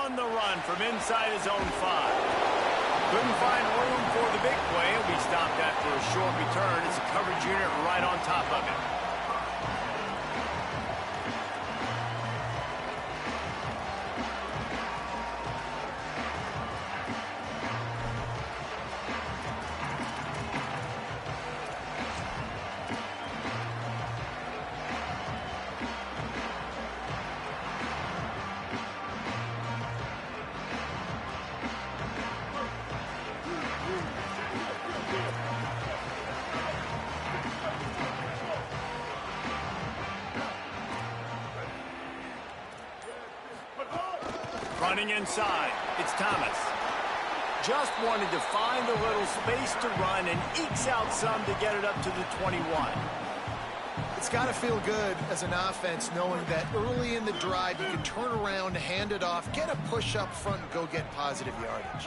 on the run from inside his own 5. Couldn't find room for the big play. He'll be stopped after a short return. It's a coverage unit right on top of him. Running inside, it's Thomas. Just wanted to find a little space to run and ekes out some to get it up to the 21. It's got to feel good as an offense knowing that early in the drive you can turn around, hand it off, get a push up front, and go get positive yardage.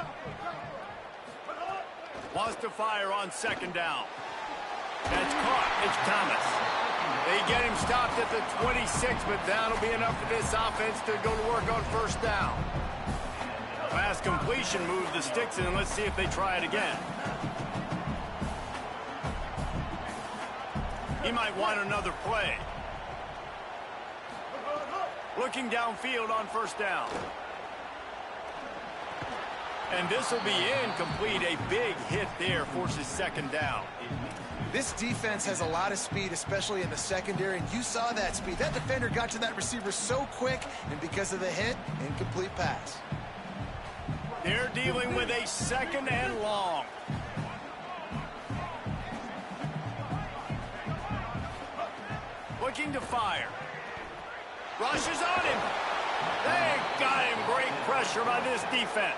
Wants to fire on 2nd down. That's caught. It's Thomas. They get him stopped at the 26, but that'll be enough for this offense to go to work on 1st down. Pass completion moves the sticks in. Let's see if they try it again. He might want another play. Looking downfield on 1st down. And this will be incomplete. A big hit there forces 2nd down. This defense has a lot of speed, especially in the secondary, and you saw that speed. That defender got to that receiver so quick, and because of the hit, incomplete pass. They're dealing with a 2nd and long. Looking to fire. Rushes on him. They got him. Great pressure by this defense.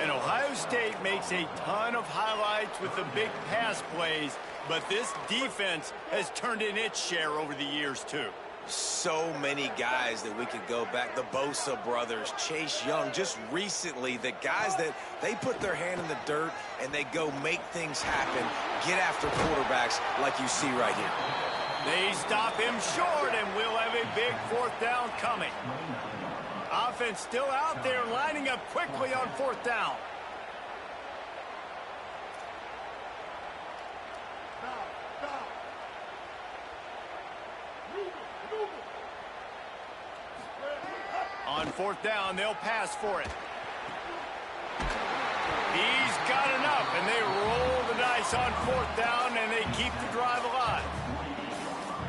And Ohio State makes a ton of highlights with the big pass plays, but this defense has turned in its share over the years, too. So many guys that we could go back. The Bosa brothers, Chase Young, just recently, the guys that they put their hand in the dirt and they go make things happen, get after quarterbacks like you see right here. They stop him short, and we'll have a big 4th down coming. Offense still out there, lining up quickly on 4th down. On 4th down, they'll pass for it. He's got enough, and they roll the dice on 4th down, and they keep the drive alive.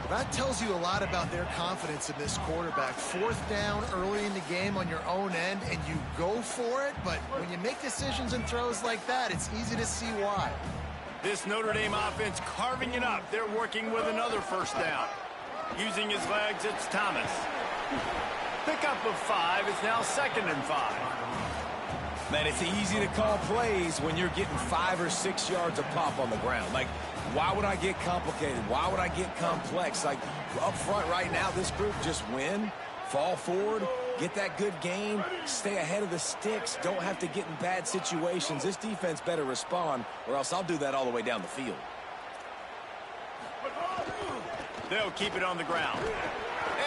That tells you a lot about their confidence in this quarterback. 4th down early in the game on your own end, and you go for it, but when you make decisions and throws like that, it's easy to see why. This Notre Dame offense carving it up. They're working with another 1st down. Using his legs, it's Thomas. Pickup of 5 is now 2nd and 5. Man, it's easy to call plays when you're getting 5 or 6 yards a pop on the ground. Like, why would I get complicated? Why would I get complex? Like, up front right now, this group just win, fall forward, get that good gain, stay ahead of the sticks, don't have to get in bad situations. This defense better respond, or else I'll do that all the way down the field. They'll keep it on the ground.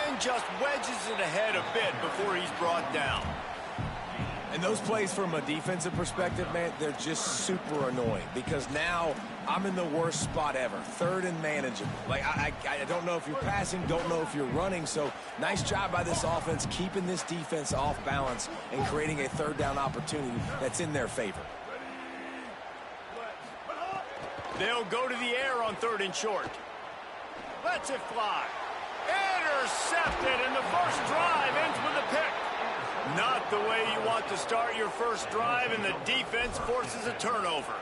And just wedges it ahead a bit before he's brought down. And those plays from a defensive perspective, man, they're just super annoying because now I'm in the worst spot ever. 3rd and manageable. Like, I don't know if you're passing, don't know if you're running. So nice job by this offense keeping this defense off balance and creating a 3rd down opportunity that's in their favor. They'll go to the air on 3rd and short. Lets it fly. Intercepted, and the first drive ends with a pick. Not the way you want to start your first drive, and the defense forces a turnover.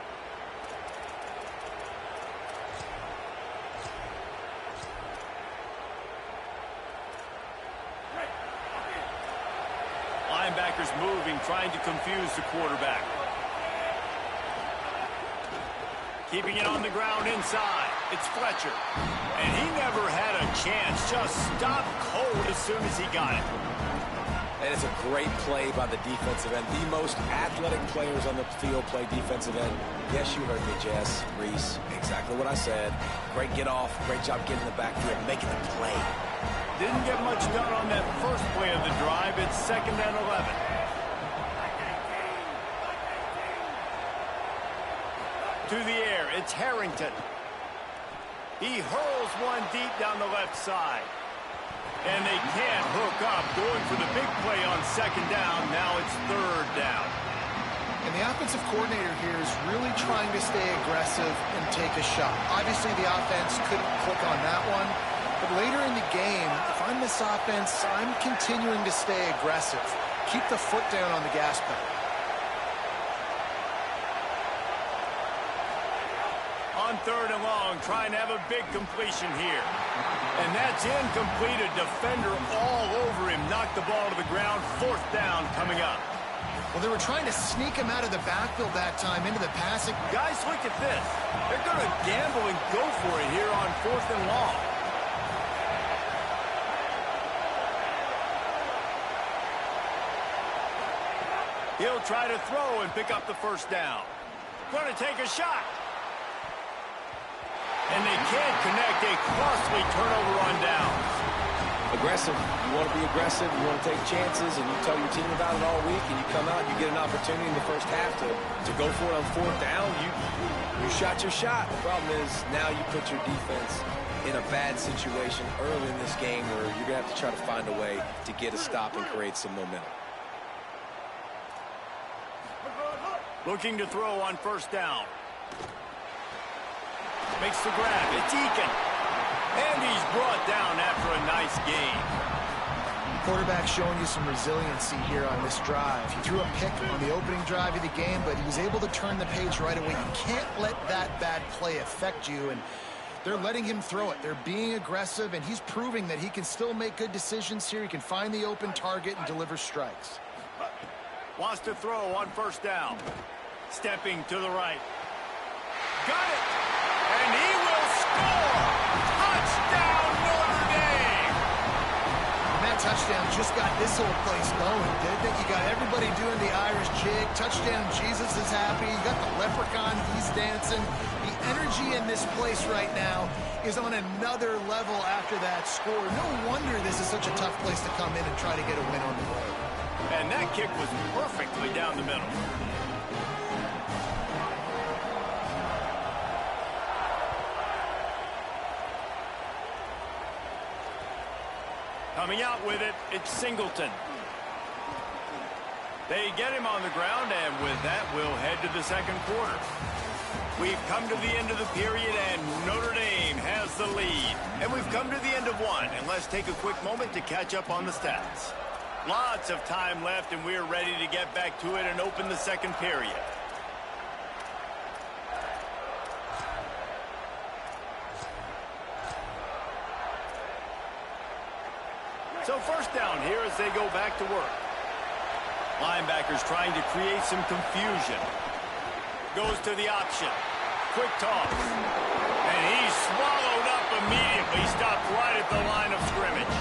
Linebackers moving, trying to confuse the quarterback. Keeping it on the ground inside. It's Fletcher. And he never had a chance. Just stopped cold as soon as he got it. And it's a great play by the defensive end. The most athletic players on the field play defensive end. Yes, you heard me, Jess, Reese. Exactly what I said. Great get off. Great job getting the backfield, making the play. Didn't get much done on that first play of the drive. It's 2nd and 11. through the air. It's Harrington. He hurls one deep down the left side. And they can't hook up. Going for the big play on second down. Now it's third down. And the offensive coordinator here is really trying to stay aggressive and take a shot. Obviously, the offense couldn't click on that one. But later in the game, if I'm this offense, I'm continuing to stay aggressive. Keep the foot down on the gas pedal. On third and long, trying to have a big completion here. And that's incomplete. A defender all over him. Knocked the ball to the ground. Fourth down coming up. Well, they were trying to sneak him out of the backfield that time into the passing. Guys, look at this. They're going to gamble and go for it here on fourth and long. He'll try to throw and pick up the first down. Going to take a shot. And they can't connect. A costly turnover on downs. Aggressive. You want to be aggressive. You want to take chances, and you tell your team about it all week, and you come out, you get an opportunity in the first half to go for it on fourth down. You shot your shot. The problem is now you put your defense in a bad situation early in this game where you're going to have to try to find a way to get a stop and create some momentum. Looking to throw on first down. Makes the grab. It's Eakin. And he's brought down after a nice game. Quarterback showing you some resiliency here on this drive. He threw a pick on the opening drive of the game, but he was able to turn the page right away. You can't let that bad play affect you, and they're letting him throw it. They're being aggressive, and he's proving that he can still make good decisions here. He can find the open target and deliver strikes. Wants to throw on first down. Stepping to the right. Got it! And he will score! Touchdown, Notre Dame! And that touchdown just got this whole place going, didn't it? You got everybody doing the Irish jig. Touchdown, Jesus is happy. You got the leprechaun, he's dancing. The energy in this place right now is on another level after that score. No wonder this is such a tough place to come in and try to get a win on the road. And that kick was perfectly down the middle. Coming out with it, it's Singleton. They get him on the ground, and with that, we'll head to the second quarter. We've come to the end of the period, and Notre Dame has the lead. And we've come to the end of one, and let's take a quick moment to catch up on the stats. Lots of time left, and we're ready to get back to it and open the second period. So first down here as they go back to work. Linebackers trying to create some confusion. Goes to the option. Quick toss. And he's swallowed up immediately. Stopped right at the line of scrimmage.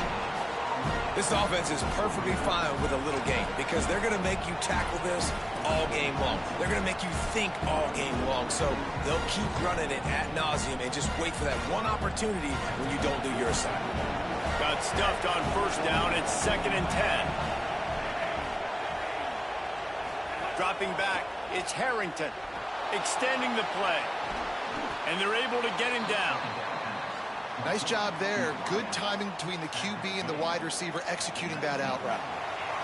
This offense is perfectly fine with a little game because they're going to make you tackle this all game long. They're going to make you think all game long. So they'll keep running it ad nauseum and just wait for that one opportunity when you don't do your assignment. Got stuffed on first down. It's 2nd and 10. Dropping back, it's Harrington. Extending the play. And they're able to get him down. Nice job there. Good timing between the QB and the wide receiver executing that out route.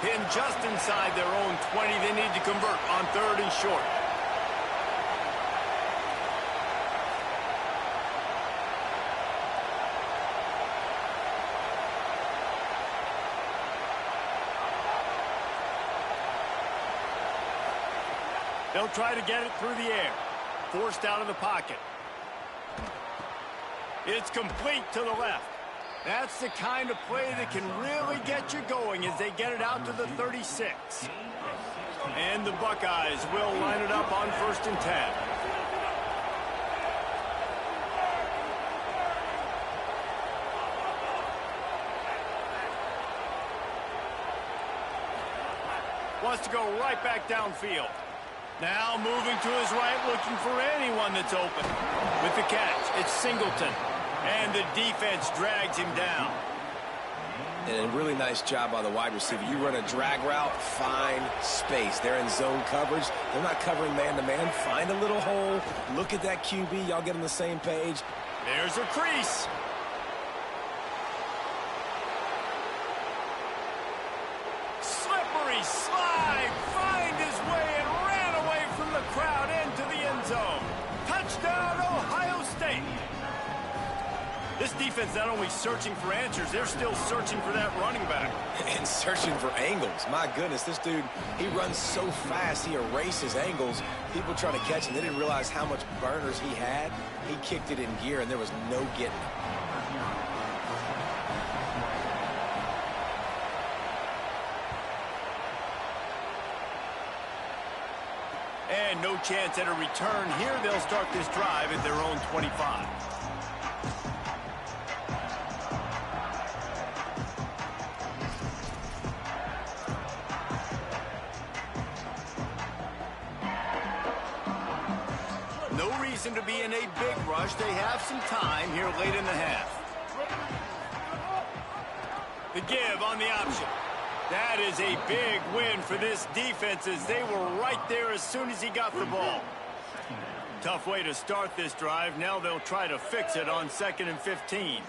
Pinned just inside their own 20. They need to convert on 3rd and short. They'll try to get it through the air. Forced out of the pocket. It's complete to the left. That's the kind of play that can really get you going as they get it out to the 36. And the Buckeyes will line it up on 1st and 10. Wants to go right back downfield. Now moving to his right, looking for anyone that's open. With the catch, it's Singleton. And the defense drags him down. And a really nice job by the wide receiver. You run a drag route, find space. They're in zone coverage. They're not covering man-to-man. Find a little hole. Look at that QB. Y'all get on the same page. There's a crease. Slippery slide. Find his way and ran away from the crowd into the end zone. Touchdown, Ohio State. This defense not only searching for answers, they're still searching for that running back. And searching for angles. My goodness, this dude, he runs so fast, he erases angles. People trying to catch him, they didn't realize how much burners he had. He kicked it in gear, and there was no getting it. And no chance at a return here. They'll start this drive at their own 25. No reason to be in a big rush. They have some time here late in the half. The give on the option. That is a big win for this defense as they were right there as soon as he got the ball. Tough way to start this drive. Now they'll try to fix it on 2nd and 15.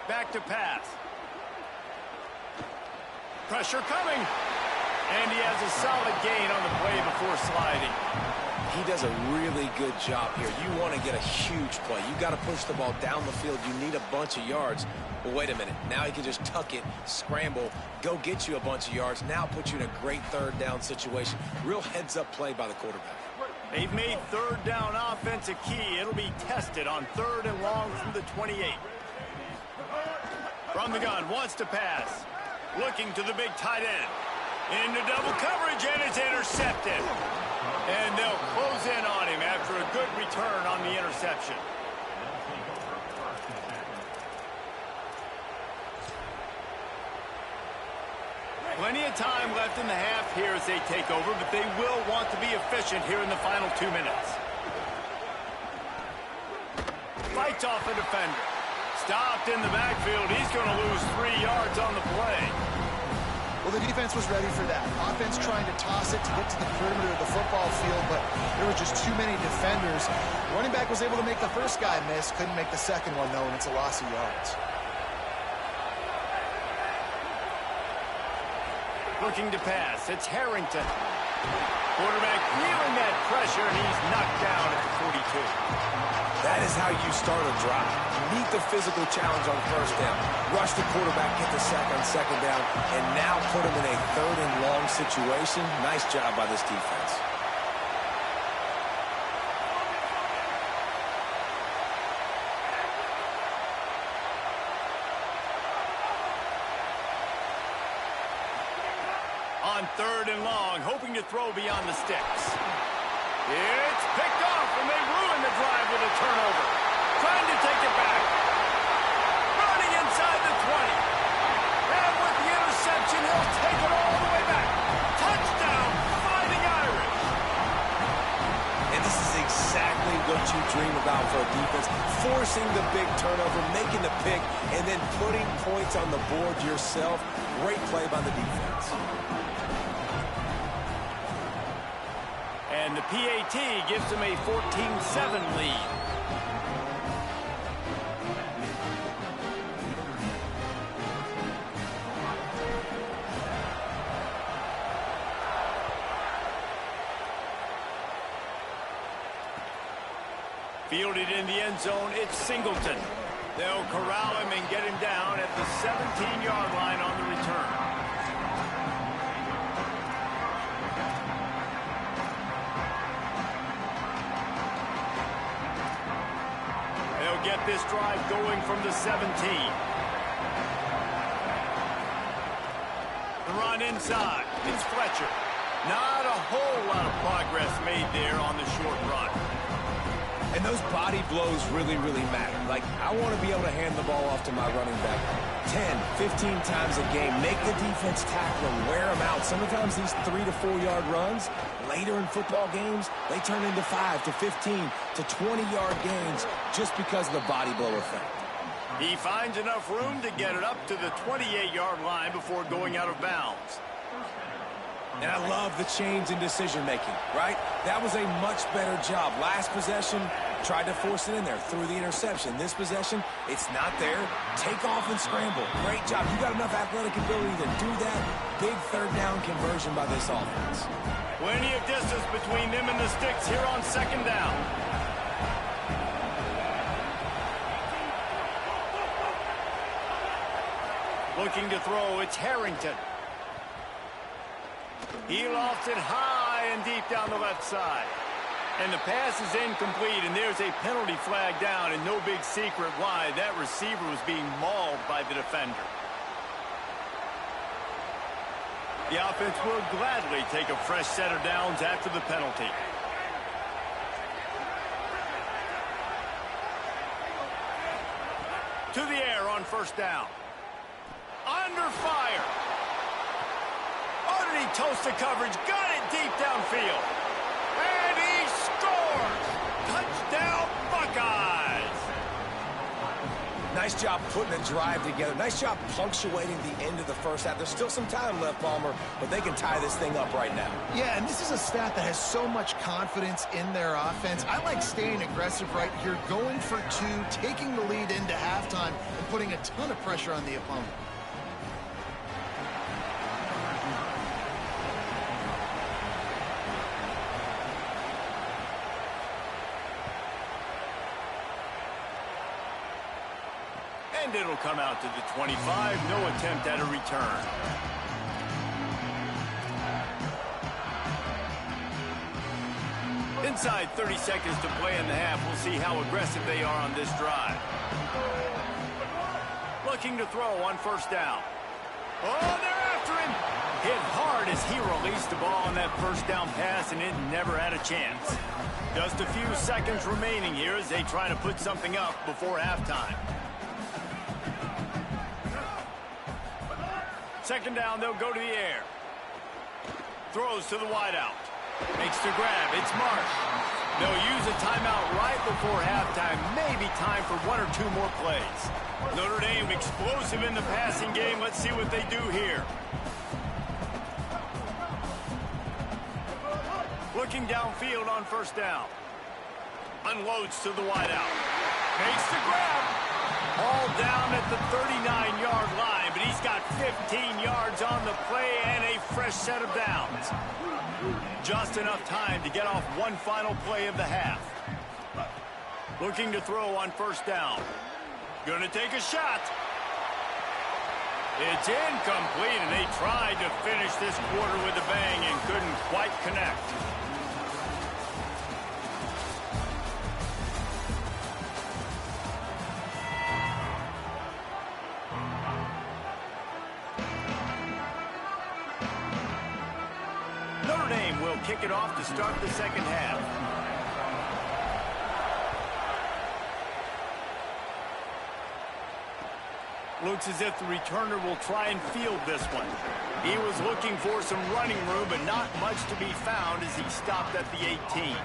Back to pass. Pressure coming. And he has a solid gain on the play before sliding. He does a really good job here. You want to get a huge play. You got to push the ball down the field. You need a bunch of yards. Well, wait a minute. Now he can just tuck it, scramble, go get you a bunch of yards. Now put you in a great third down situation. Real heads-up play by the quarterback. They've made third down offense a key. It'll be tested on 3rd and long from the 28. From the gun, wants to pass. Looking to the big tight end. Into double coverage, and it's intercepted. And they'll close in on him after a good return on the interception. Plenty of time left in the half here as they take over, but they will want to be efficient here in the final 2 minutes. Fights off a defender. Stopped in the backfield. He's going to lose 3 yards on the play. Well, the defense was ready for that. Offense trying to toss it to get to the perimeter of the football field, but there were just too many defenders. Running back was able to make the first guy miss, couldn't make the second one, though, and it's a loss of yards. Looking to pass. It's Harrington. Quarterback feeling that pressure, and he's knocked down at the 42. That is how you start a drive. Meet the physical challenge on 1st down. Rush the quarterback, get the sack on 2nd down, and now put him in a 3rd and long situation. Nice job by this defense. On 3rd and long, hoping to throw beyond the sticks. It's picked off, and they ruin the drive with a turnover. Trying to take it back. Running inside the 20. And with the interception, he'll take it all the way back. Touchdown, Fighting Irish. And this is exactly what you dream about for a defense. Forcing the big turnover, making the pick, and then putting points on the board yourself. Great play by the defense. And the PAT gives them a 14-7 lead. Fielded in the end zone, it's Singleton. They'll corral him and get him down at the 17-yard line on the return. They'll get this drive going from the 17. The run inside. It's Fletcher. Not a whole lot of progress made there on the short run. And those body blows really, really matter. Like, I want to be able to hand the ball off to my running back 10, 15 times a game. Make the defense tackle them, wear them out. Sometimes these 3 to 4 yard runs, later in football games, they turn into 5 to 15 to 20 yard gains just because of the body blow effect. He finds enough room to get it up to the 28-yard line before going out of bounds. And I love the change in decision-making, right? That was a much better job. Last possession, tried to force it in there, threw the interception. This possession, it's not there. Take off and scramble. Great job. You got enough athletic ability to do that. Big third down conversion by this offense. Plenty of distance between them and the sticks here on second down. Looking to throw, it's Harrington. He lofts it high and deep down the left side. And the pass is incomplete, and there's a penalty flag down, and no big secret why. That receiver was being mauled by the defender. The offense will gladly take a fresh set of downs after the penalty. To the air on first down. Under fire. Underneath toast the coverage. Got it deep downfield. And he scores! Touchdown, Buckeyes! Nice job putting a drive together. Nice job punctuating the end of the first half. There's still some time left, Palmer, but they can tie this thing up right now. Yeah, and this is a staff that has so much confidence in their offense. I like staying aggressive right here, going for two, taking the lead into halftime, and putting a ton of pressure on the opponent. And it'll come out to the 25. No attempt at a return. Inside 30 seconds to play in the half. We'll see how aggressive they are on this drive. Looking to throw on first down. Oh, they're after him. Hit hard as he released the ball on that first down pass, and it never had a chance. Just a few seconds remaining here as they try to put something up before halftime. Second down, they'll go to the air. Throws to the wideout. Makes the grab. It's Marsh. They'll use a timeout right before halftime. Maybe time for one or two more plays. Notre Dame explosive in the passing game. Let's see what they do here. Looking downfield on first down. Unloads to the wideout. Makes the grab. All down at the 39-yard line, but he's got 15 yards on the play and a fresh set of downs. Just enough time to get off one final play of the half. Looking to throw on first down. Gonna take a shot. It's incomplete, and they tried to finish this quarter with a bang and couldn't quite connect. Notre Dame will kick it off to start the second half. Looks as if the returner will try and field this one. He was looking for some running room, but not much to be found as he stopped at the 18.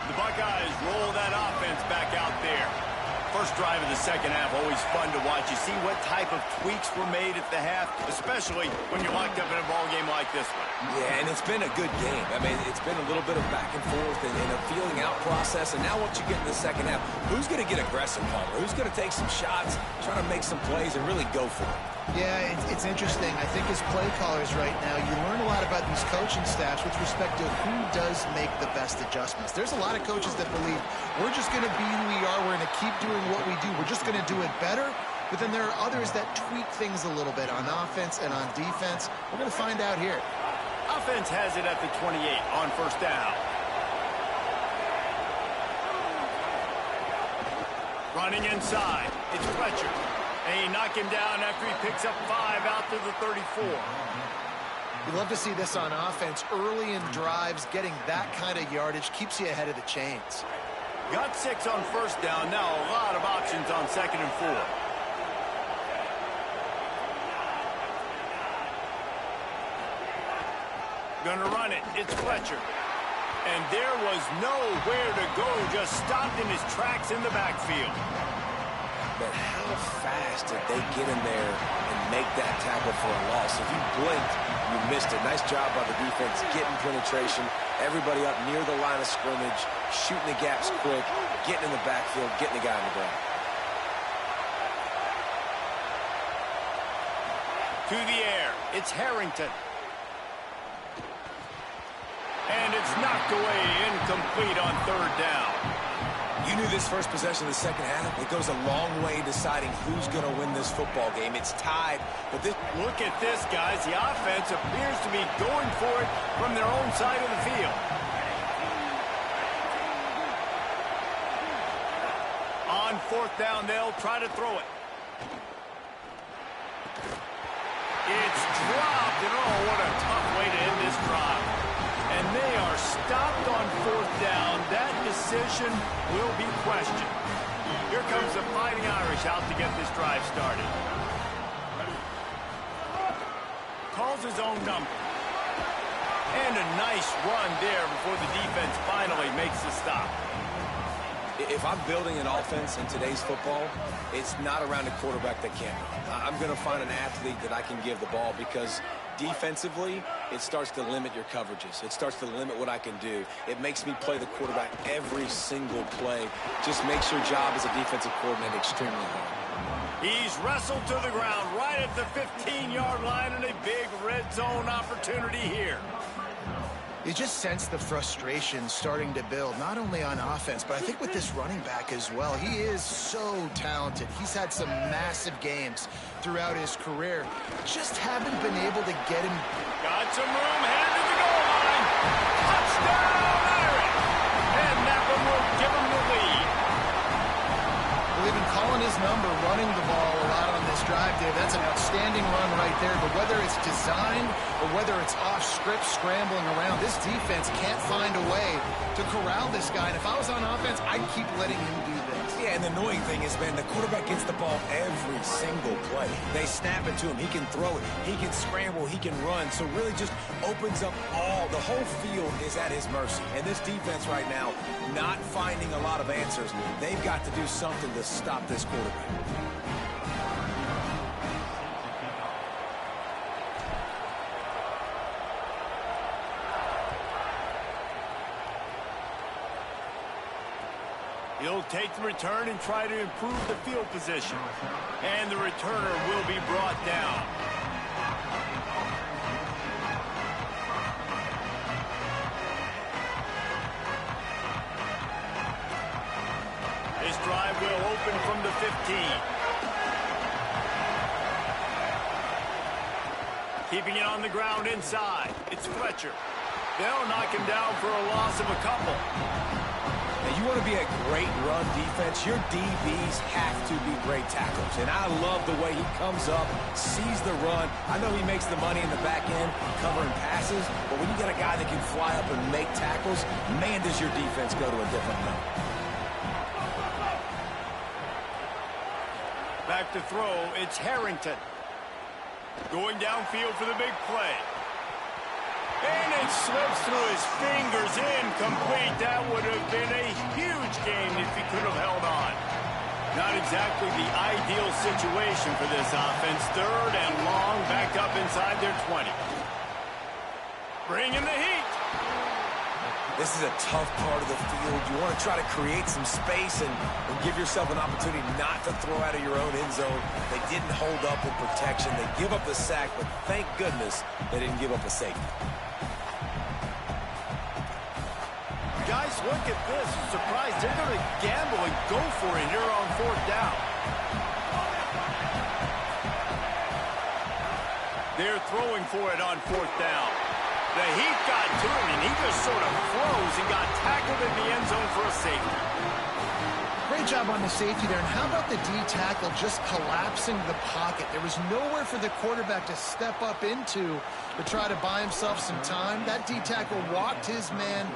The Buckeyes roll that offense back out there. First drive of the second half, always fun to watch. You see what type of tweaks were made at the half, especially when you're locked up in a ball game like this one. Yeah, and it's been a good game. I mean, it's been a little bit of back and forth and a feeling out process. And now once you get in the second half, who's going to get aggressive, Palmer? Who's going to take some shots, try to make some plays, and really go for it? Yeah, it's interesting. I think as play callers right now, you learn a lot about these coaching staffs with respect to who does make the best adjustments. There's a lot of coaches that believe we're just going to be who we are. We're going to keep doing what we do. We're just going to do it better. But then there are others that tweak things a little bit on offense and on defense. We're going to find out here. Offense has it at the 28 on first down. Running inside. It's Fletcher. And he knocked him down after he picks up 5 out to the 34. You love to see this on offense. Early in drives, getting that kind of yardage keeps you ahead of the chains. Got 6 on first down. Now a lot of options on 2nd and 4. Gonna run it. It's Fletcher. And there was nowhere to go. Just stopped in his tracks in the backfield. But how fast did they get in there and make that tackle for a loss? If you blinked, you missed it. Nice job by the defense getting penetration. Everybody up near the line of scrimmage, shooting the gaps quick, getting in the backfield, getting the guy on the ground. To the air. It's Harrington. And it's knocked away, incomplete on 3rd down. You knew this first possession of the second half. It goes a long way deciding who's going to win this football game. It's tied, but this... Look at this, guys. The offense appears to be going for it from their own side of the field. On 4th down, they'll try to throw it. It's dropped, and oh, what a tough way to end this drive. And they are stopped on 4th down. That decision will be questioned. Here comes the Fighting Irish out to get this drive started. Calls his own number. And a nice run there before the defense finally makes the stop. If I'm building an offense in today's football, it's not around a quarterback that can't run. I'm going to find an athlete that I can give the ball because defensively, it starts to limit your coverages. It starts to limit what I can do. It makes me play the quarterback every single play. Just makes your job as a defensive coordinator extremely hard. He's wrestled to the ground right at the 15-yard line and a big red zone opportunity here. You just sense the frustration starting to build, not only on offense, but I think with this running back as well. He is so talented. He's had some massive games throughout his career. Just haven't been able to get him. Got some room, headed to the goal line. Touchdown, Irish! And that one will give him the lead. Well, they've been calling his number, running the ball a lot on this drive, Dave. That's an outstanding run right there. But whether it's designed or whether it's off script, scrambling around, this defense can't find a way to corral this guy. And if I was on offense, I'd keep letting him do this. Yeah, and the annoying thing is, man, the quarterback gets the ball every single play. They snap it to him. He can throw it. He can scramble. He can run. So really just opens up the whole field is at his mercy. And this defense right now, not finding a lot of answers. They've got to do something to stop this quarterback. He'll take the return and try to improve the field position. And the returner will be brought down. This drive will open from the 15. Keeping it on the ground inside. It's Fletcher. They'll knock him down for a loss of a couple. Now, you want to be a great run defense, your DBs have to be great tacklers. And I love the way he comes up, sees the run. I know he makes the money in the back end covering passes, but when you get a guy that can fly up and make tackles, man, does your defense go to a different level. Back to throw, it's Harrington. Going downfield for the big play. And it slips through his fingers, incomplete. That would have been a huge game if he could have held on. Not exactly the ideal situation for this offense. 3rd and long, back up inside their 20. Bringing the heat. This is a tough part of the field. You want to try to create some space and give yourself an opportunity not to throw out of your own end zone. They didn't hold up with protection. They give up the sack, but thank goodness they didn't give up a safety. Guys, look at this. I'm surprised they're going to gamble and go for it here on 4th down. They're throwing for it on 4th down. The heat got to him, and he just sort of froze and got tackled in the end zone for a safety. Great job on the safety there. And how about the D tackle just collapsing the pocket? There was nowhere for the quarterback to step up into to try to buy himself some time. That D tackle walked his man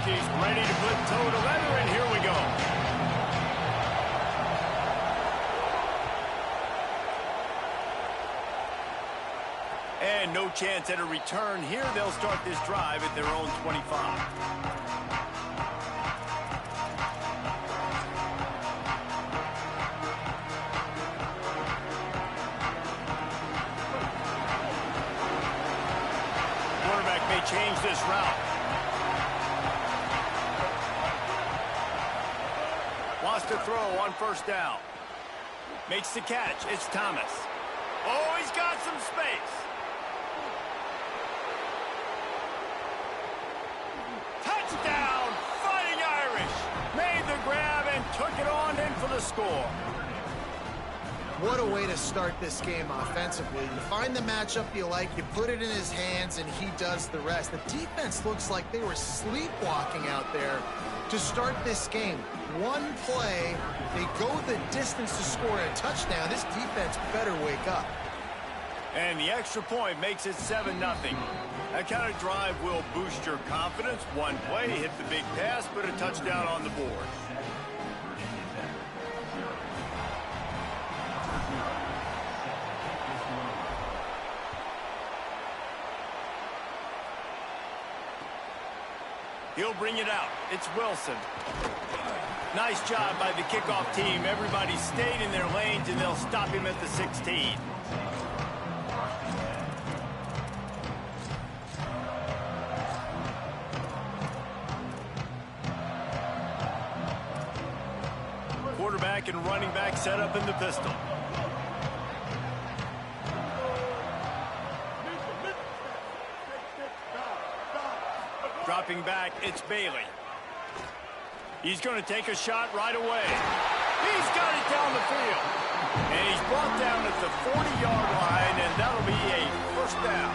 He's ready to put toe to leather, and here we go. And no chance at a return here. They'll start this drive at their own 25. Change this route. Wants to throw on first down. Makes the catch. It's Thomas. Oh, he's got some space. Touchdown, Fighting Irish. Made the grab and took it on in for the score. What a way to start this game offensively. You find the matchup you like, you put it in his hands, and he does the rest. The defense looks like they were sleepwalking out there to start this game. One play, they go the distance to score a touchdown. This defense better wake up. And the extra point makes it 7-0. That kind of drive will boost your confidence. One play, hit the big pass, put a touchdown on the board. He'll bring it out. It's Wilson. Nice job by the kickoff team. Everybody stayed in their lanes, and they'll stop him at the 16. Quarterback and running back set up in the pistol. Dropping back, it's Bailey. He's going to take a shot right away. He's got it down the field. And he's brought down at the 40-yard line, and that'll be a first down.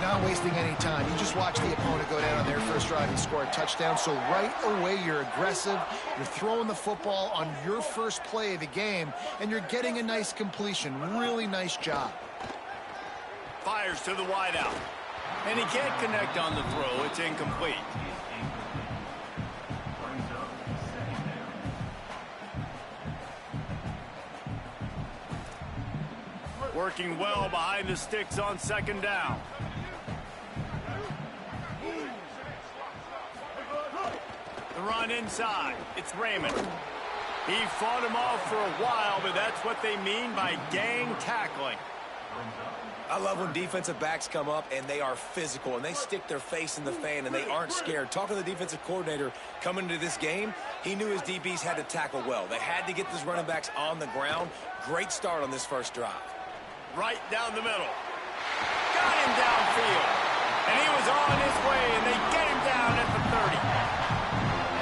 Not wasting any time. You just watch the opponent go down on their first drive and score a touchdown. So right away, you're aggressive. You're throwing the football on your first play of the game, and you're getting a nice completion. Really nice job. Fires to the wideout. And he can't connect on the throw. It's incomplete. Working well behind the sticks on second down. The run inside. It's Raymond. He fought him off for a while, but that's what they mean by gang tackling. I love when defensive backs come up and they are physical and they stick their face in the fan and they aren't scared. Talking to the defensive coordinator coming into this game, he knew his DBs had to tackle well. They had to get those running backs on the ground. Great start on this first drive. Right down the middle. Got him downfield. And he was on his way, and they get him down at the 30.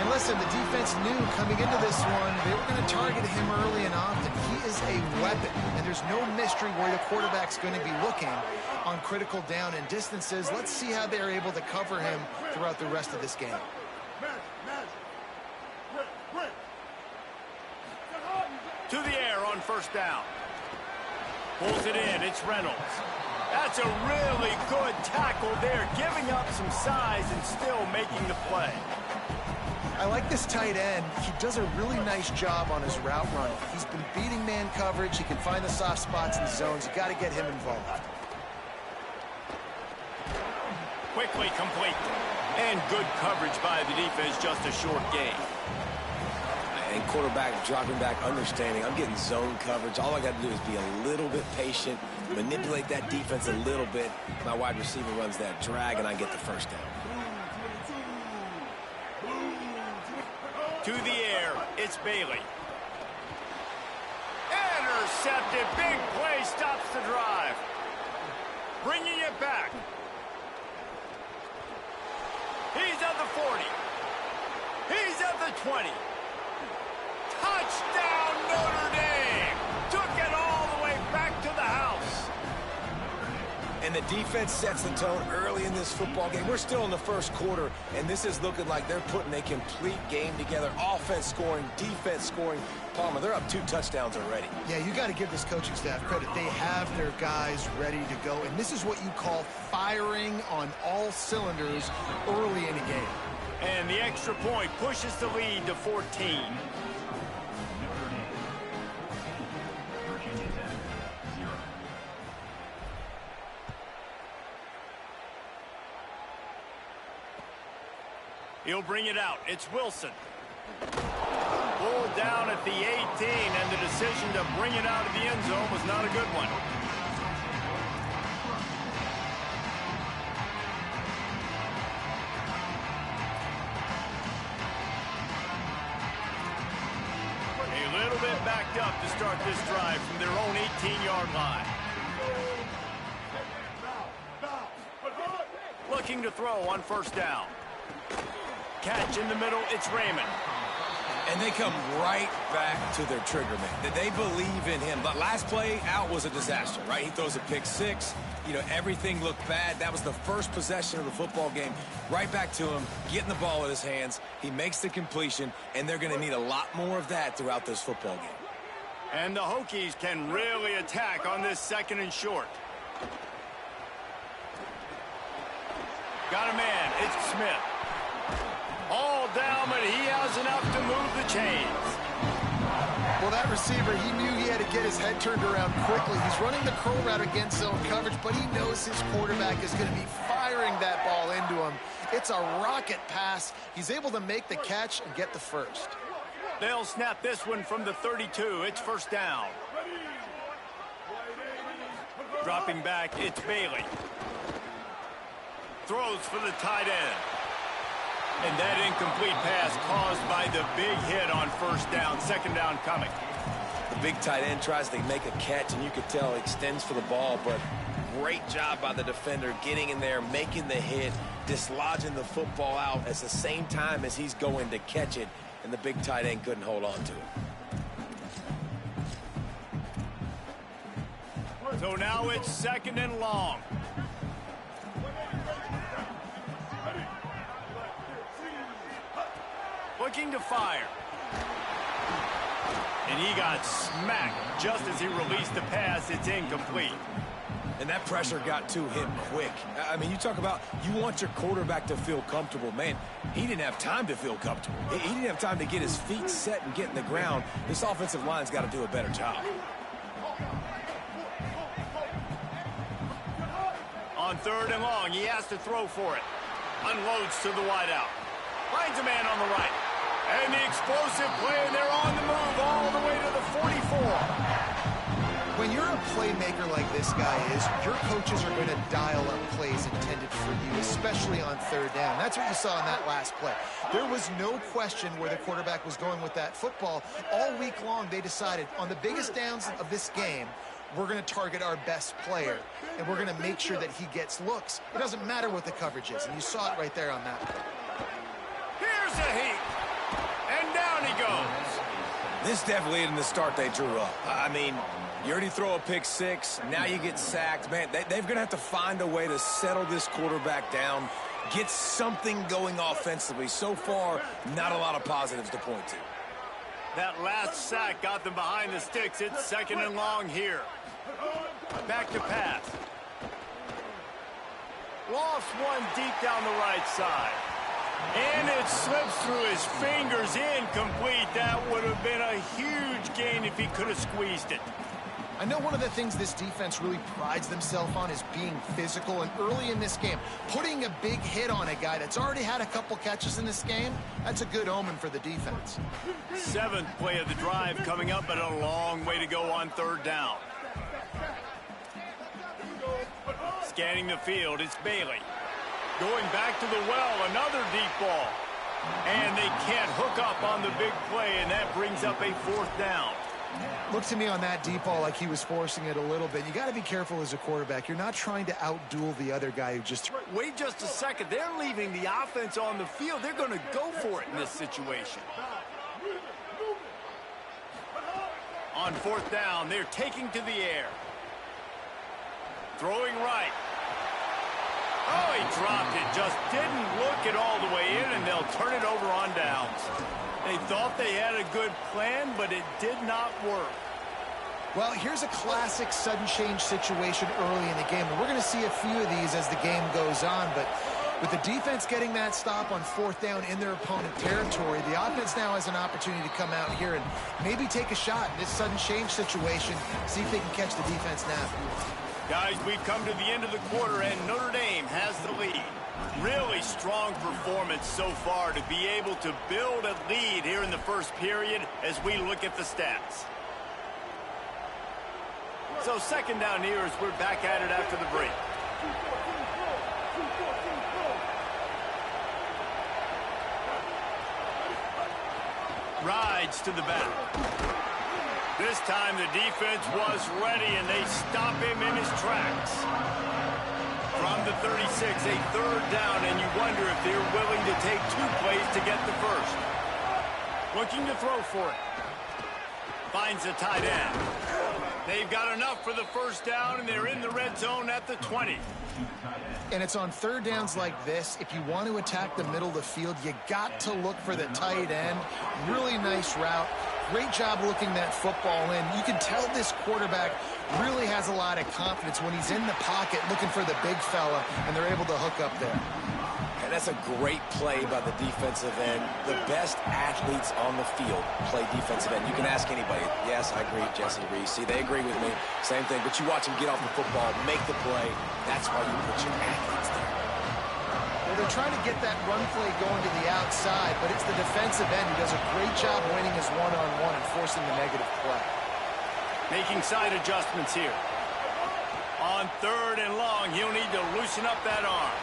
And listen, the defense knew coming into this one, they were going to target him early and often. He is a weapon, and there's no mystery where the quarterback's going to be looking on critical down and distances. Let's see how they're able to cover him throughout the rest of this game. To the air on first down. Pulls it in. It's Reynolds. That's a really good tackle there, giving up some size and still making the play. I like this tight end. He does a really nice job on his route running. He's been beating man coverage. He can find the soft spots in the zones. You got to get him involved. Quickly complete. And good coverage by the defense, just a short gain. And quarterback dropping back, understanding I'm getting zone coverage. All I got to do is be a little bit patient, manipulate that defense a little bit. My wide receiver runs that drag, and I get the first down. To the air, it's Bailey. Intercepted. Big play stops the drive. Bringing it back. He's at the 40. He's at the 20. Touchdown, Notre Dame! Took it all the way back to the house. And the defense sets the tone early in this football game. We're still in the first quarter, and this is looking like they're putting a complete game together. Offense scoring, defense scoring. Palmer, they're up 2 touchdowns already. Yeah, you got to give this coaching staff credit. They have their guys ready to go, and this is what you call firing on all cylinders early in a game. And the extra point pushes the lead to 14. He'll bring it out. It's Wilson. Pulled down at the 18, and the decision to bring it out of the end zone was not a good one. A little bit backed up to start this drive from their own 18-yard line. Looking to throw on first down. Catch in the middle, it's Raymond. And they come right back to their trigger man. They believe in him. But last play out was a disaster, right? He throws a pick 6. You know, everything looked bad. That was the first possession of the football game. Right back to him, getting the ball in his hands. He makes the completion, and they're going to need a lot more of that throughout this football game. And the Hokies can really attack on this 2nd and short. Got a man, it's Smith. All down, but he has enough to move the chains. Well, that receiver, he knew he had to get his head turned around quickly. He's running the curl route against zone coverage, but he knows his quarterback is going to be firing that ball into him. It's a rocket pass. He's able to make the catch and get the first. They'll snap this one from the 32. It's first down. Dropping back, it's Bailey. Throws for the tight end. And that incomplete pass caused by the big hit on first down. 2nd down coming. The big tight end tries to make a catch, and you could tell he extends for the ball, but great job by the defender getting in there, making the hit, dislodging the football out at the same time as he's going to catch it, and the big tight end couldn't hold on to it. So now it's 2nd and long. Looking to fire. And he got smacked just as he released the pass. It's incomplete. And that pressure got to him quick. I mean, you talk about you want your quarterback to feel comfortable. Man, he didn't have time to feel comfortable. He didn't have time to get his feet set and get in the ground. This offensive line's got to do a better job. On 3rd and long, he has to throw for it. Unloads to the wideout. Finds a man on the right. And the explosive play, and they're on the move all the way to the 44. When you're a playmaker like this guy is, your coaches are going to dial up plays intended for you, especially on 3rd down. That's what you saw in that last play. There was no question where the quarterback was going with that football. All week long, they decided on the biggest downs of this game, we're going to target our best player, and we're going to make sure that he gets looks. It doesn't matter what the coverage is, and you saw it right there on that play. Here's a heat. And down he goes. This definitely isn't the start they drew up. I mean, you already throw a pick 6. Now you get sacked. Man, they're going to have to find a way to settle this quarterback down, get something going offensively. So far, not a lot of positives to point to. That last sack got them behind the sticks. It's 2nd and long here. Back to pass. Lost one deep down the right side. And it slips through his fingers, incomplete. That would have been a huge gain if he could have squeezed it. I know one of the things this defense really prides themselves on is being physical, and early in this game, putting a big hit on a guy that's already had a couple catches in this game, that's a good omen for the defense. 7th play of the drive coming up, but a long way to go on 3rd down. Scanning the field, it's Bailey. Going back to the well, another deep ball. And they can't hook up on the big play, and that brings up a 4th down. Looked to me on that deep ball like he was forcing it a little bit. You got to be careful as a quarterback. You're not trying to outduel the other guy who just... Wait just a second. They're leaving the offense on the field. They're going to go for it in this situation. On 4th down, they're taking to the air. Throwing right. Really dropped it. Just didn't look it all the way in, and they'll turn it over on downs. They thought they had a good plan, but it did not work. Well, here's a classic sudden change situation early in the game. And we're going to see a few of these as the game goes on. But with the defense getting that stop on fourth down in their opponent territory, the offense now has an opportunity to come out here and maybe take a shot in this sudden change situation, see if they can catch the defense now. Guys, we've come to the end of the quarter, and Notre Dame has the lead. Really strong performance so far to be able to build a lead here in the first period as we look at the stats. So second down here as we're back at it after the break. Rides to the back. This time the defense was ready, and they stop him in his tracks. From the 36, a third down, and you wonder if they're willing to take 2 plays to get the first. Looking to throw for it. Finds the tight end. They've got enough for the first down, and they're in the red zone at the 20. And it's on third downs like this. If you want to attack the middle of the field, you got to look for the tight end. Really nice route. Great job looking that football in. You can tell this quarterback really has a lot of confidence when he's in the pocket looking for the big fella, and they're able to hook up there. And that's a great play by the defensive end. The best athletes on the field play defensive end. You can ask anybody. Yes, I agree, Jesse Reese. See, they agree with me. Same thing. But you watch them get off the football, make the play. That's why you put your athletes there. Well, they're trying to get that run play going to the outside, but it's the defensive end who does a great job winning his one-on-one and forcing the negative play. Making side adjustments here. On third and long, he'll need to loosen up that arm.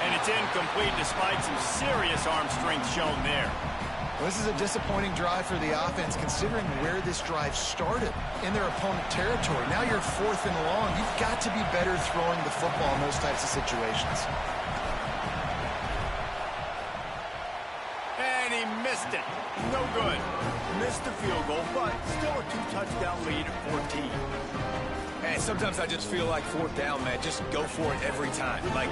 And it's incomplete despite some serious arm strength shown there. Well, this is a disappointing drive for the offense considering where this drive started in their opponent territory. Now you're fourth and long. You've got to be better throwing the football in those types of situations. And he missed it. No good. Missed the field goal, but still a 2-touchdown lead at 14. And sometimes I just feel like fourth down, man. Just go for it every time. Like,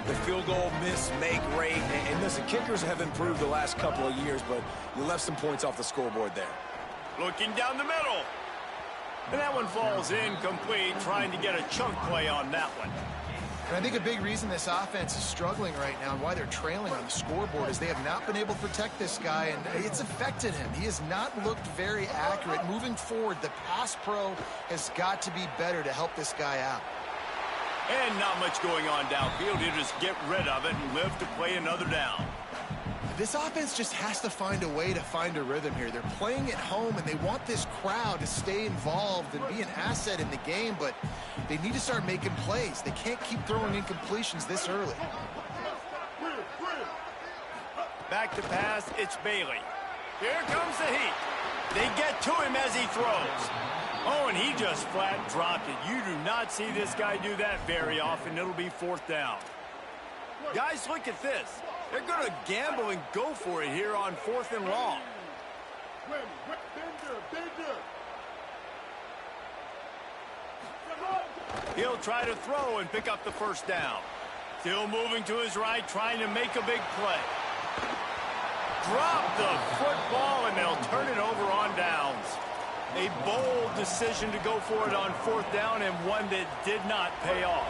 the field goal miss, make rate. And listen, kickers have improved the last couple of years, but you left some points off the scoreboard there. Looking down the middle. And that one falls incomplete, trying to get a chunk play on that one. And I think a big reason this offense is struggling right now and why they're trailing on the scoreboard is they have not been able to protect this guy, and it's affected him. He has not looked very accurate. Moving forward, the pass pro has got to be better to help this guy out. And not much going on downfield. You just get rid of it and live to play another down. This offense just has to find a way to find a rhythm here. They're playing at home, and they want this crowd to stay involved and be an asset in the game, but they need to start making plays. They can't keep throwing incompletions this early. Back to pass, it's Bailey. Here comes the heat. They get to him as he throws. Oh, and he just flat dropped it. You do not see this guy do that very often. It'll be fourth down. Guys, look at this. They're going to gamble and go for it here on fourth and long. He'll try to throw and pick up the first down. Still moving to his right, trying to make a big play. Drop the football, and they'll turn it over on downs. A bold decision to go for it on fourth down, and one that did not pay off.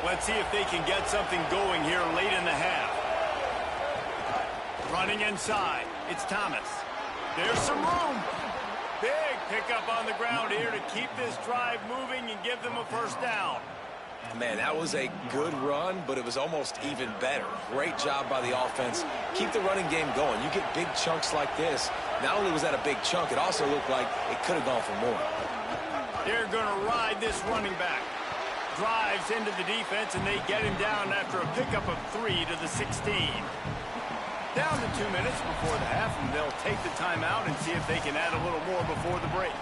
Let's see if they can get something going here late in the half. Running inside, it's Thomas. There's some room. Big pickup on the ground here to keep this drive moving and give them a first down. Man, that was a good run, but it was almost even better. Great job by the offense. Keep the running game going. You get big chunks like this. Not only was that a big chunk, it also looked like it could have gone for more. They're going to ride this running back. Drives into the defense, and they get him down after a pickup of 3 to the 16. Down to 2 minutes before the half, and they'll take the timeout and see if they can add a little more before the break.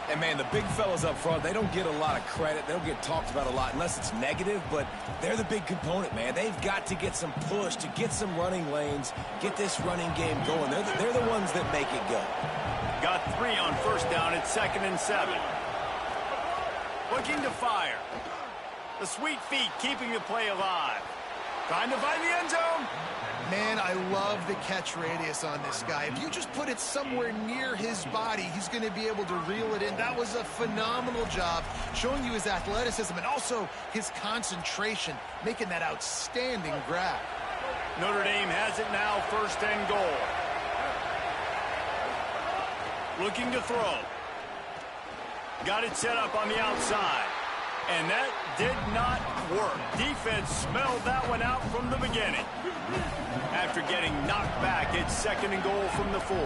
And, man, the big fellas up front, they don't get a lot of credit. They don't get talked about a lot unless it's negative, but they're the big component, man. They've got to get some push, to get some running lanes, get this running game going. They're the ones that make it go. Got 3 on first down at 2nd and 7. Looking to fire. The sweet feet keeping the play alive. Trying to find the end zone. Man, I love the catch radius on this guy. If you just put it somewhere near his body, he's going to be able to reel it in. That was a phenomenal job, showing you his athleticism and also his concentration, making that outstanding grab. Notre Dame has it now, 1st and goal. Looking to throw. Got it set up on the outside. And that did not work. Defense smelled that one out from the beginning. After getting knocked back, it's 2nd and goal from the 4.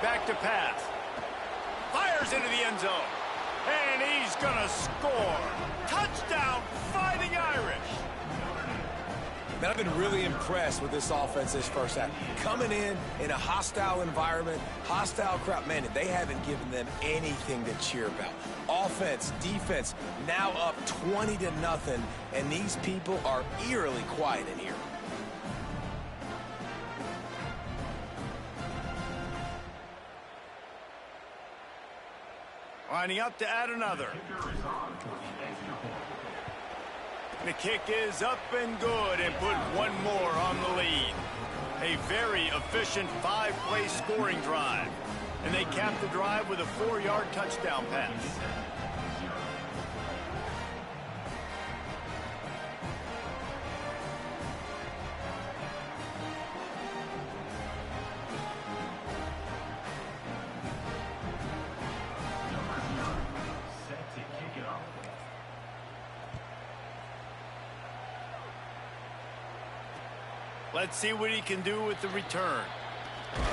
Back to pass. Fires into the end zone. And he's going to score. Touchdown, Fighting Irish. Man, I've been really impressed with this offense this first half. Coming in a hostile environment, hostile crowd, man, they haven't given them anything to cheer about. Offense, defense, now up 20-0, and these people are eerily quiet in here. Lining up to add another. The kick is up and good and put one more on the lead. A very efficient 5-play scoring drive. And they cap the drive with a 4-yard touchdown pass. Let's see what he can do with the return.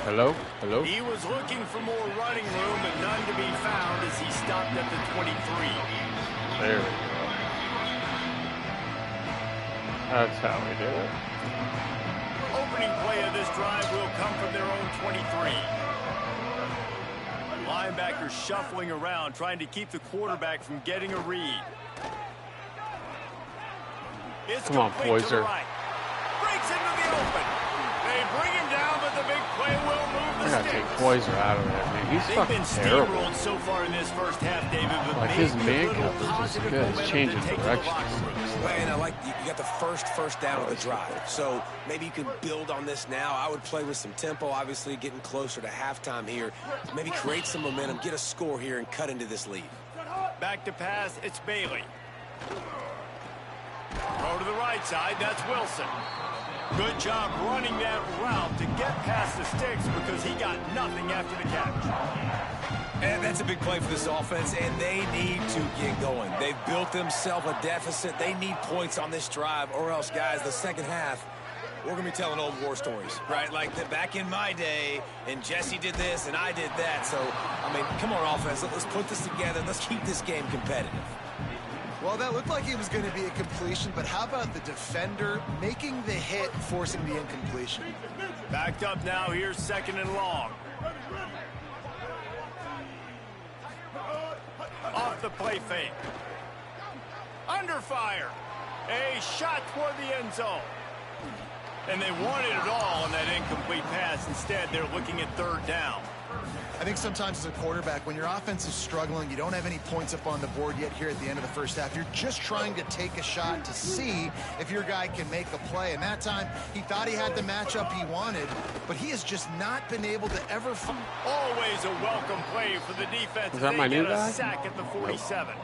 Hello? Hello? He was looking for more running room, but none to be found as he stopped at the 23. There we go. That's how we do it. Opening play of this drive will come from their own 23. Linebackers shuffling around, trying to keep the quarterback from getting a read. It's Come on, Poyser. Breaks into the open. They bring him down, but the big play will move the I gotta take Poyser out of there, man. He's They've been fucking terrible. steamrolled so far in this first half, David. But Like his man coverage is good. He's changing directions. And I like you got the first down of the drive. So maybe you can build on this now. I would play with some tempo, obviously getting closer to halftime here. Maybe create some momentum, get a score here, and cut into this lead. Back to pass, it's Bailey. Throw to the right side, that's Wilson. Good job running that route to get past the sticks because he got nothing after the catch. And that's a big play for this offense, and they need to get going. They've built themselves a deficit. They need points on this drive, or else, guys, the second half, we're going to be telling old war stories, right? Like back in my day, and Jesse did this, and I did that. So, I mean, come on, offense. Let's put this together. Let's keep this game competitive. Well, that looked like it was going to be a completion, but how about the defender making the hit, forcing the incompletion? Backed up now, here's 2nd and long. Off the play fake. Under fire. A shot toward the end zone. And they wanted it all on that incomplete pass. Instead, they're looking at 3rd down. I think sometimes as a quarterback, when your offense is struggling, you don't have any points up on the board yet here at the end of the first half. You're just trying to take a shot to see if your guy can make a play. And that time, he thought he had the matchup he wanted, but he has just not been able to ever find. Always a welcome play for the defense. Is that my new guy? A sack at the 47.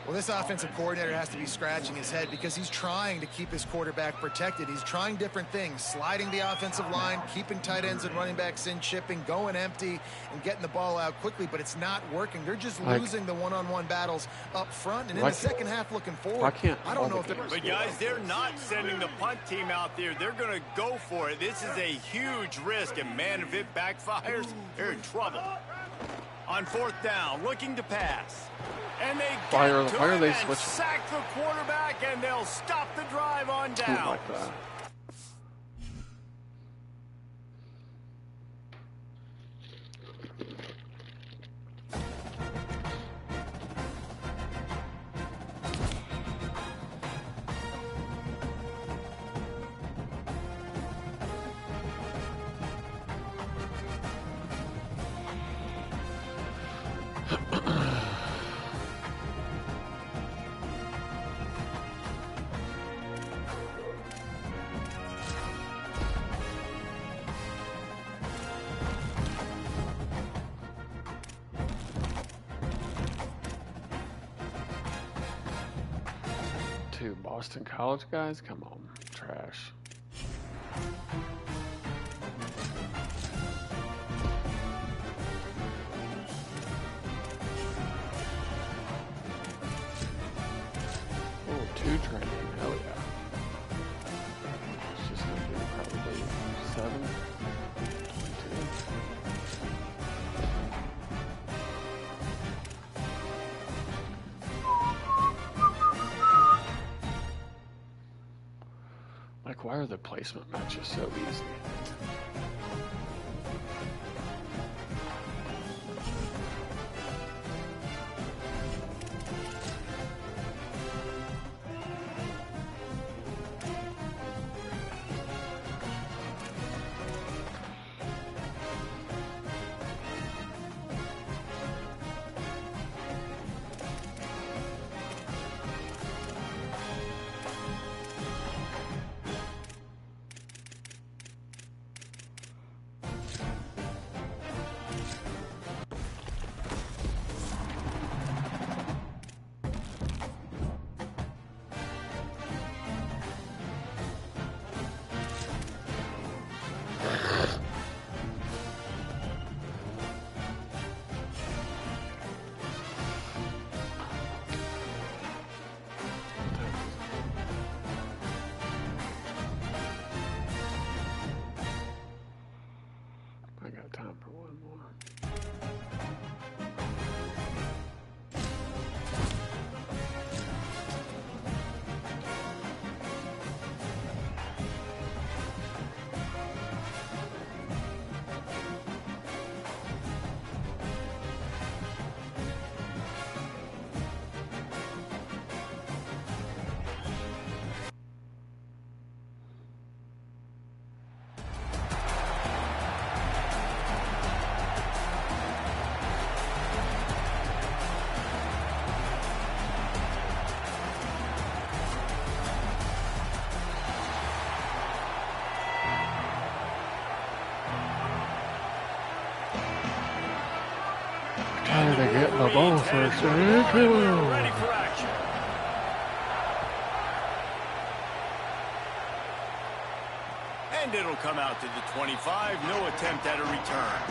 Well, this offensive coordinator has to be scratching his head because he's trying to keep his quarterback protected. He's trying different things, sliding the offensive line, keeping tight ends and running backs in, chipping, going empty, and getting the ball out quickly, but it's not working. They're just losing the one-on-one battles up front, and in the second half looking forward, I don't know if they're... But, guys, they're not sending the punt team out there. They're going to go for it. This is a huge risk, and, man, if it backfires, they're in trouble. On 4th down, looking to pass. And they Why are they and switching? sack the quarterback, and they'll stop the drive on down. Like that. 2 Boston College guys? Come on, trash. Oh, 2 training, hell yeah. It's just gonna be probably 7, 22. Like, why are the placement matches so easy? I got time for one more. How did I get my ball first? Ready for action. And it'll come out to the 25. No attempt at a return.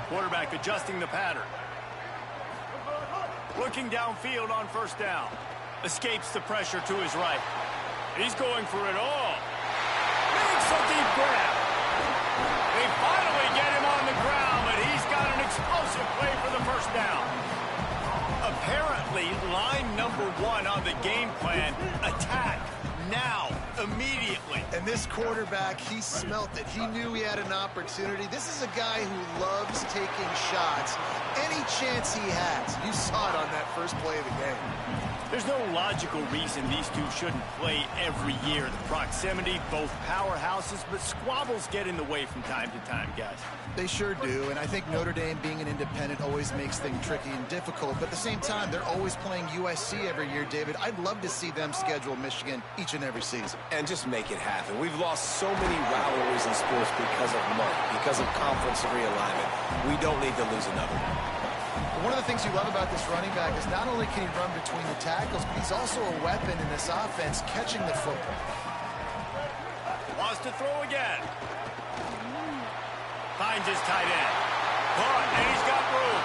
Quarterback adjusting the pattern. Looking downfield on first down. Escapes the pressure to his right. He's going for it all. Makes a deep grab. They finally get him on the ground, but he's got an explosive play for the first down. Apparently, line number 1 on the game plan, attack now, immediately. And this quarterback, he smelt it. He knew he had an opportunity. This is a guy who loves taking shots any chance he has. You saw it on that first play of the game. There's no logical reason these two shouldn't play every year. The proximity, both powerhouses, but squabbles get in the way from time to time, guys. They sure do, and I think Notre Dame being an independent always makes things tricky and difficult, but at the same time, they're always playing USC every year, David. I'd love to see them schedule Michigan each and every season. And just make it happen. We've lost so many rivalries in sports because of money, because of conference realignment. We don't need to lose another one. One of the things you love about this running back is not only can he run between the tackles, but he's also a weapon in this offense catching the football. Wants to throw again. Finds his tight end. Caught, and he's got room.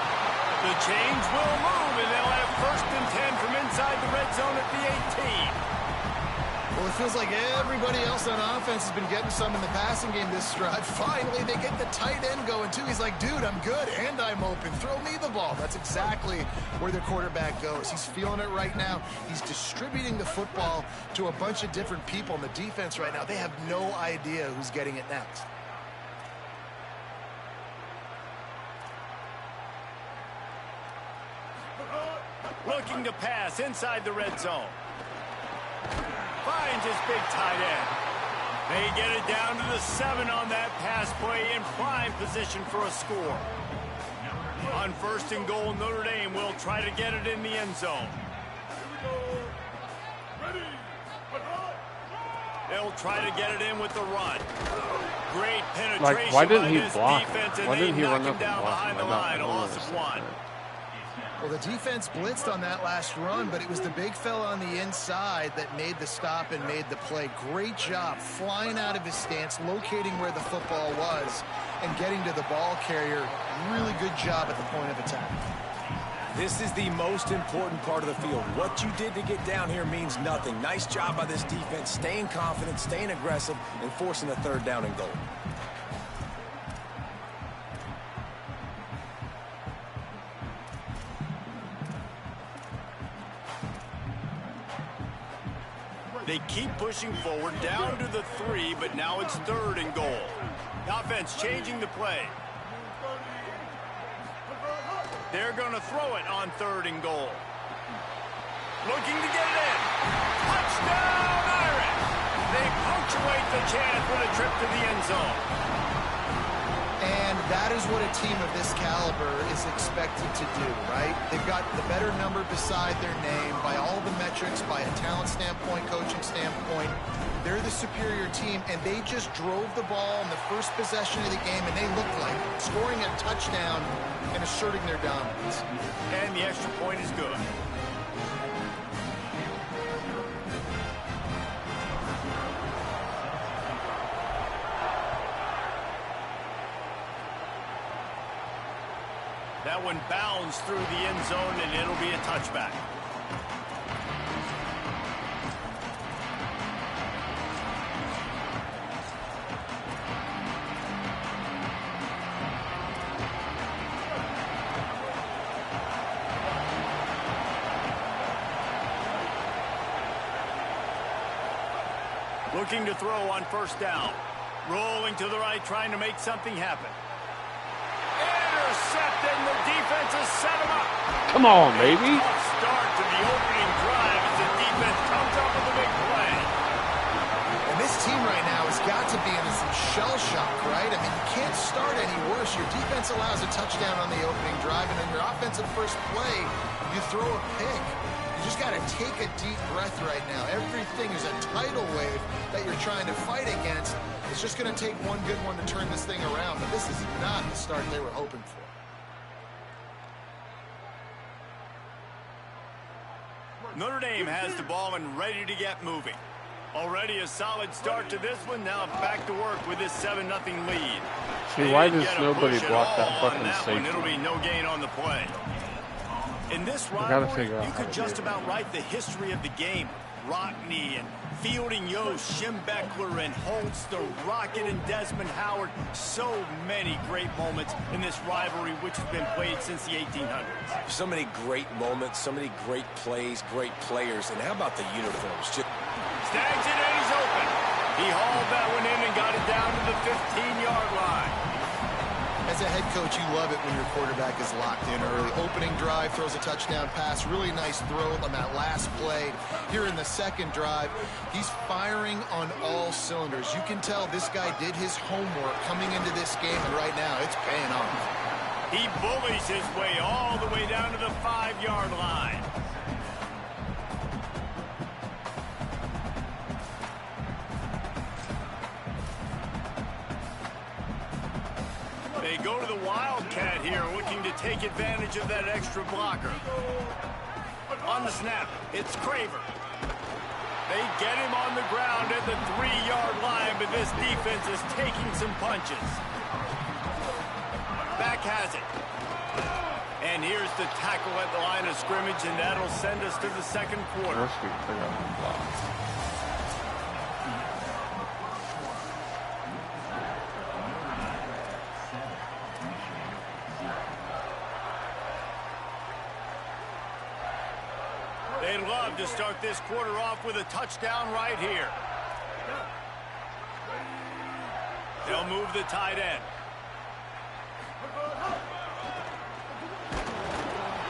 The chains will move, and they'll have 1st and 10 from inside the red zone at the 18. Well, it feels like everybody else on offense has been getting some in the passing game this stride. Finally, they get the tight end going, too. He's like, dude, I'm good, and I'm open. Throw me the ball. That's exactly where their quarterback goes. He's feeling it right now. He's distributing the football to a bunch of different people on the defense right now. They have no idea who's getting it next. Looking to pass inside the red zone. Finds his big tight end. They get it down to the 7 on that pass play in prime position for a score. On 1st and goal, Notre Dame will try to get it in the end zone. They'll try to get it in with the run. Great penetration. Like, why didn't he by this block? defense, and Why didn't he they run knock up him and down block behind the him? line, a loss of 1. Well, the defense blitzed on that last run, but it was the big fella on the inside that made the stop and made the play. Great job flying out of his stance, locating where the football was, and getting to the ball carrier. Really good job at the point of attack. This is the most important part of the field. What you did to get down here means nothing. Nice job by this defense, staying confident, staying aggressive, and forcing a 3rd down and goal. They keep pushing forward, down to the 3, but now it's 3rd and goal. The offense changing the play. They're going to throw it on 3rd and goal. Looking to get it in. Touchdown, Irish! They punctuate the chance with a trip to the end zone. And that is what a team of this caliber is expected to do, right? They've got the better number beside their name by all the metrics, by a talent standpoint, coaching standpoint. They're the superior team, and they just drove the ball in the first possession of the game, and they looked like scoring a touchdown and asserting their dominance. And the extra point is good. That one bounds through the end zone, and it'll be a touchback. Looking to throw on 1st down. Rolling to the right, trying to make something happen. Intercepted, and the defense has set him up. Come on, baby. Tough start to the opening drive as the defense comes up with a big play. And this team right now has got to be in some shell shock, right? I mean, you can't start any worse. Your defense allows a touchdown on the opening drive, and then your offensive first play, you throw a pick. You just got to take a deep breath right now. Everything is a tidal wave that you're trying to fight against. It's just going to take one good one to turn this thing around, but this is not the start they were hoping for. Notre Dame has the ball and ready to get moving. Already a solid start to this one. Now back to work with this 7-0 lead. See, why does nobody block that fucking safety? It'll be no gain on the play. In this gotta rivalry, figure out you how could to just do it. about write the history of the game. Rockne and Fielding Yost, Schembechler and Holtz, the Rocket and Desmond Howard. So many great moments in this rivalry, which has been played since the 1800s. So many great moments, so many great plays, great players. And how about the uniforms? Snags it and he's open. He hauled that one in and got it down to the 15-yard line. As a head coach, you love it when your quarterback is locked in early. Opening drive, throws a touchdown pass. Really nice throw on that last play. Here in the second drive, he's firing on all cylinders. You can tell this guy did his homework coming into this game, and right now it's paying off. He bullies his way all the way down to the 5-yard line. They go to the Wildcat here, looking to take advantage of that extra blocker. On the snap, it's Craver. They get him on the ground at the 3-yard line, but this defense is taking some punches. Back has it. And here's the tackle at the line of scrimmage, and that'll send us to the second quarter. First we figure out the block. They'd love to start this quarter off with a touchdown right here. They'll move the tight end.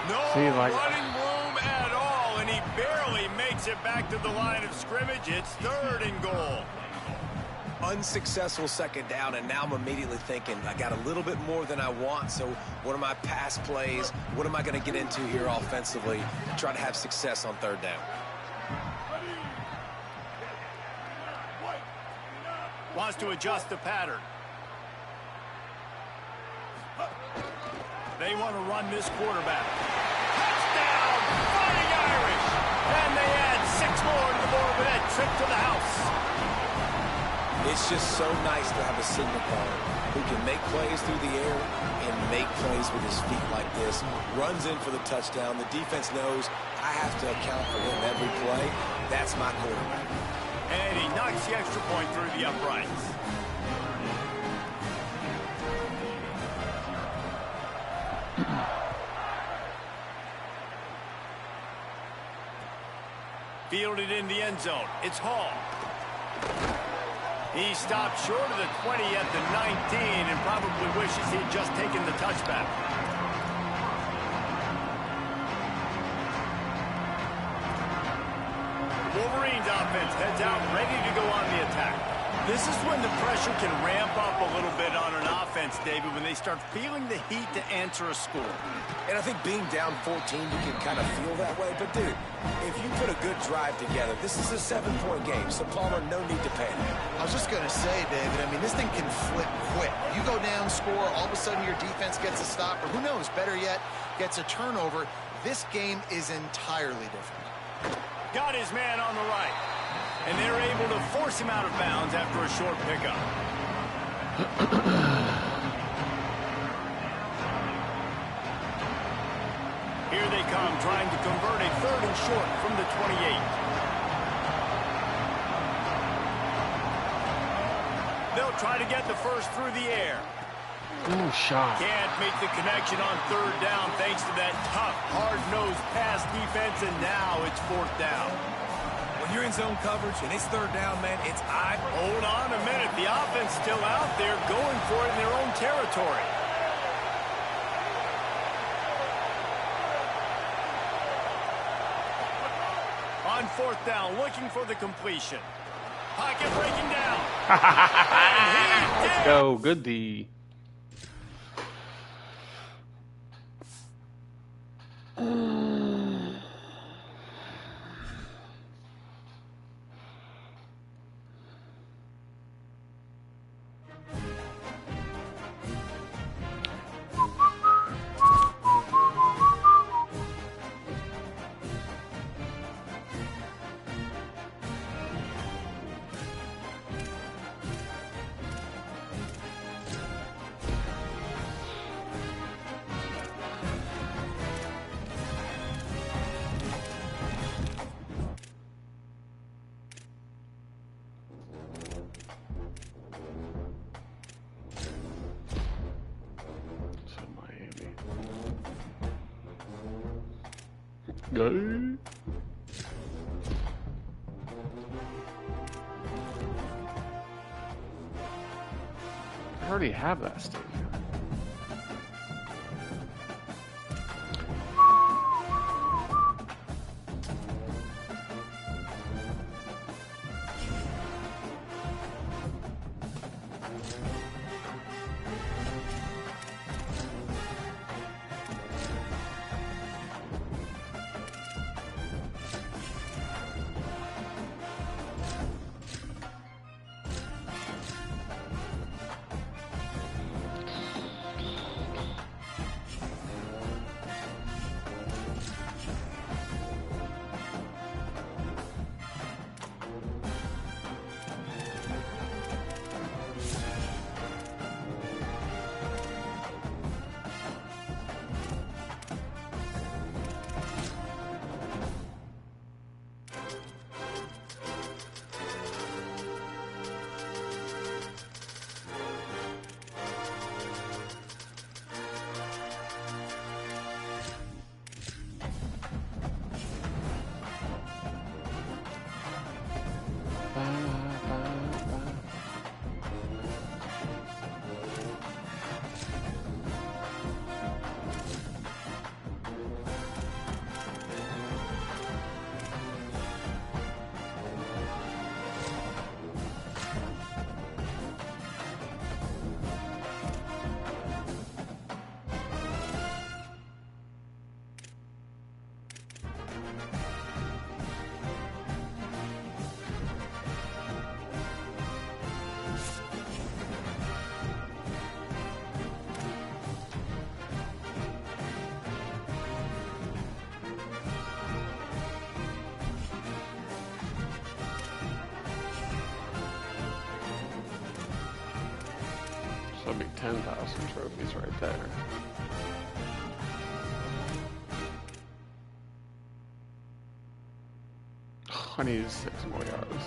No running room at all, and he barely makes it back to the line of scrimmage. It's 3rd and goal. Unsuccessful second down, and now I'm immediately thinking, I got a little bit more than I want, so what are my pass plays? What am I going to get into here offensively to try to have success on 3rd down? Wants to adjust the pattern. They want to run this quarterback. Touchdown, Fighting Irish! And they add 6 more to the board with that trip to the house. It's just so nice to have a signal caller who can make plays through the air and make plays with his feet like this. Runs in for the touchdown. The defense knows I have to account for him every play. That's my quarterback. And he knocks the extra point through the uprights. Fielded in the end zone. It's Hall. He stopped short of the 20 at the 19 and probably wishes he'd just taken the touchback. Wolverines offense heads out ready to go on the attack. This is when the pressure can ramp up a little bit on an offense, David, when they start feeling the heat to answer a score. And I think being down 14, you can kind of feel that way. But, dude, if you put a good drive together, this is a 7-point game, so Palmer, no need to panic. I was just going to say, David, I mean, this thing can flip quick. You go down, score, all of a sudden your defense gets a stop, or who knows, better yet, gets a turnover. This game is entirely different. Got his man on the right. And they're able to force him out of bounds after a short pickup. Here they come, trying to convert a 3rd and short from the 28. They'll try to get the first through the air. Ooh, shot. Can't make the connection on 3rd down thanks to that tough, hard-nosed pass defense, and now it's 4th down. When you're in zone coverage and it's 3rd down, man, it's I. Hold on a minute. The offense still out there going for it in their own territory. On 4th down, looking for the completion. Pocket breaking down. Let's go. Good D. Go. I already have that stadium. So that'd be 10,000 trophies right there. I need 6 more yards.